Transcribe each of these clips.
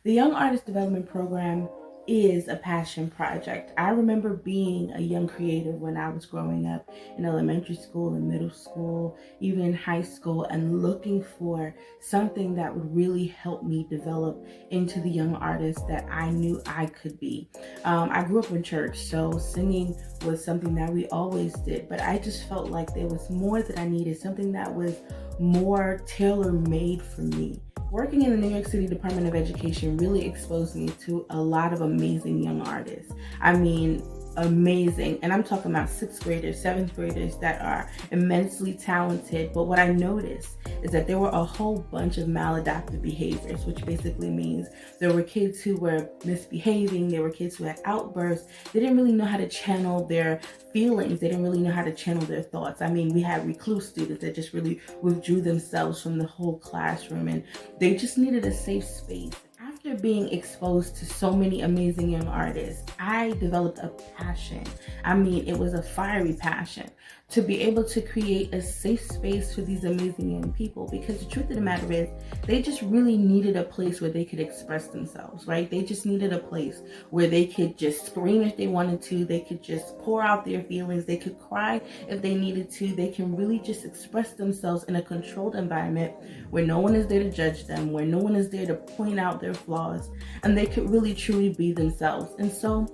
The Young Artist Development Program is a passion project. I remember being a young creative when I was growing up in elementary school and middle school, even in high school, and looking for something that would really help me develop into the young artist that I knew I could be. I grew up in church, so singing was something that we always did, but I just felt like there was more that I needed, something that was more tailor-made for me. Working in the New York City Department of Education really exposed me to a lot of amazing young artists. I mean, amazing. And I'm talking about sixth graders, seventh graders that are immensely talented. But what I noticed is that there were a whole bunch of maladaptive behaviors, which basically means there were kids who were misbehaving, there were kids who had outbursts. They didn't really know how to channel their feelings. They didn't really know how to channel their thoughts. I mean, we had recluse students that just really withdrew themselves from the whole classroom, and they just needed a safe space. After being exposed to so many amazing young artists, I developed a passion. I mean, it was a fiery passion to be able to create a safe space for these amazing young people, because the truth of the matter is they just really needed a place where they could express themselves, right? They just needed a place where they could just scream if they wanted to, they could just pour out their feelings, they could cry if they needed to, they can really just express themselves in a controlled environment where no one is there to judge them, where no one is there to point out their flaws, and they could really truly be themselves. And so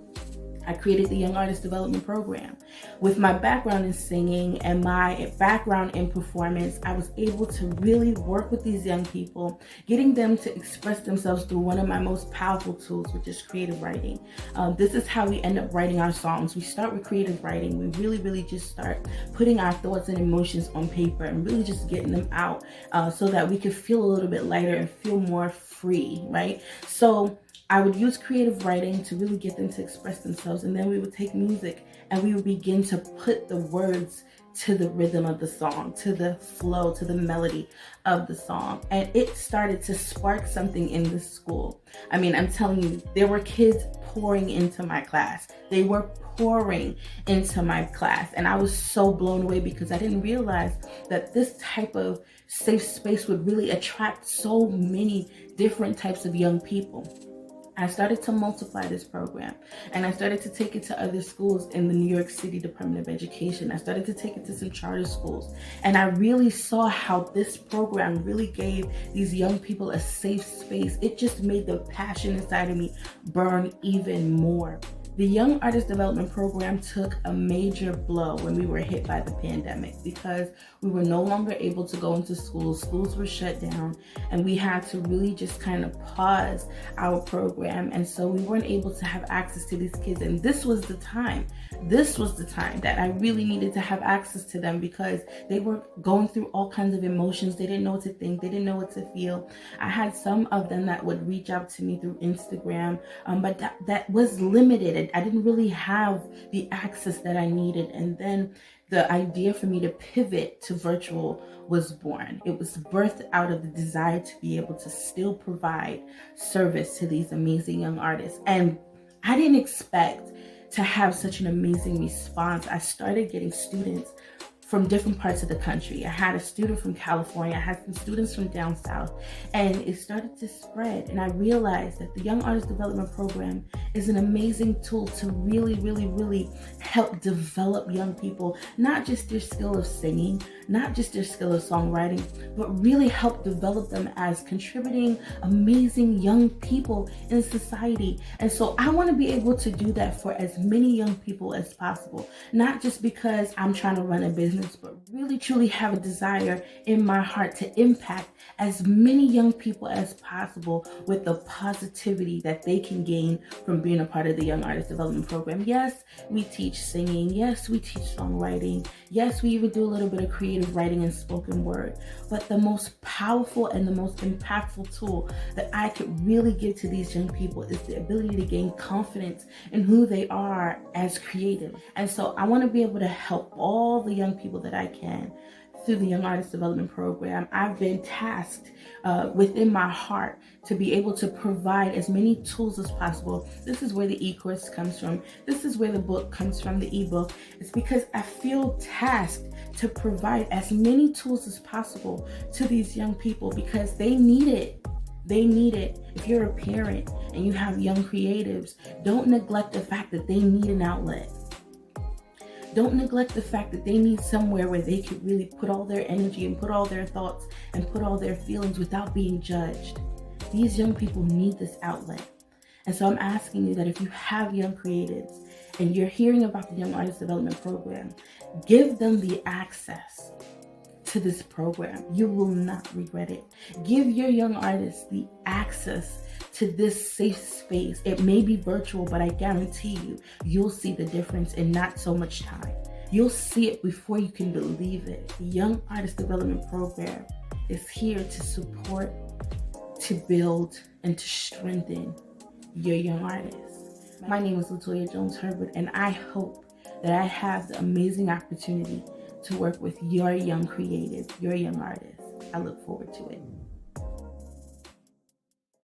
I created the Young Artist Development Program. With my background in singing and my background in performance, I was able to really work with these young people, getting them to express themselves through one of my most powerful tools, which is creative writing. This is how we end up writing our songs. We start with creative writing. We really just start putting our thoughts and emotions on paper and really just getting them out so that we can feel a little bit lighter and feel more free, right? So I would use creative writing to really get them to express themselves, and then we would take music and we would begin to put the words to the rhythm of the song, to the flow, to the melody of the song. And it started to spark something in the school. I mean, I'm telling you, there were kids pouring into my class. They were pouring into my class. And I was so blown away because I didn't realize that this type of safe space would really attract so many different types of young people. I started to multiply this program, and I started to take it to other schools in the New York City Department of Education. I started to take it to some charter schools, and I really saw how this program really gave these young people a safe space. It just made the passion inside of me burn even more. The Young Artist Development Program took a major blow when we were hit by the pandemic because we were no longer able to go into schools. Schools were shut down, and we had to really just kind of pause our program. And so we weren't able to have access to these kids. And this was the time that I really needed to have access to them because they were going through all kinds of emotions. They didn't know what to think. They didn't know what to feel. I had some of them that would reach out to me through Instagram, but that was limited. I didn't really have the access that I needed. And then the idea for me to pivot to virtual was born. It was birthed out of the desire to be able to still provide service to these amazing young artists. And I didn't expect to have such an amazing response. I started getting students from different parts of the country. I had a student from California, I had some students from down south, and it started to spread. And I realized that the Young Artist Development Program is an amazing tool to really help develop young people, not just their skill of singing, not just their skill of songwriting, but really help develop them as contributing, amazing young people in society. And so I want to be able to do that for as many young people as possible, not just because I'm trying to run a business, but really truly have a desire in my heart to impact as many young people as possible with the positivity that they can gain from being a part of the Young Artist Development Program. Yes, we teach singing. Yes, we teach songwriting. Yes, we even do a little bit of creative writing and spoken word. But the most powerful and the most impactful tool that I could really give to these young people is the ability to gain confidence in who they are as creative. And so I want to be able to help all the young people that I can through the Young Artist Development Program. I've been tasked within my heart to be able to provide as many tools as possible. This is where the e-course comes from. This is where the book comes from, the ebook. It's because I feel tasked to provide as many tools as possible to these young people because they need it. They need it. If you're a parent and you have young creatives, don't neglect the fact that they need an outlet. Don't neglect the fact that they need somewhere where they can really put all their energy and put all their thoughts and put all their feelings without being judged. These young people need this outlet. And so I'm asking you that if you have young creatives and you're hearing about the Young Artist Development Program, give them the access to this program. You will not regret it. Give your young artists the access to this safe space. It may be virtual, but I guarantee you'll see the difference in not so much time. You'll see it before you can believe it. The Young Artist Development Program is here to support, to build, and to strengthen your young artists. My name is Latoya Jones Herbert, and I hope that I have the amazing opportunity to work with your young creative, your young artists. I look forward to it.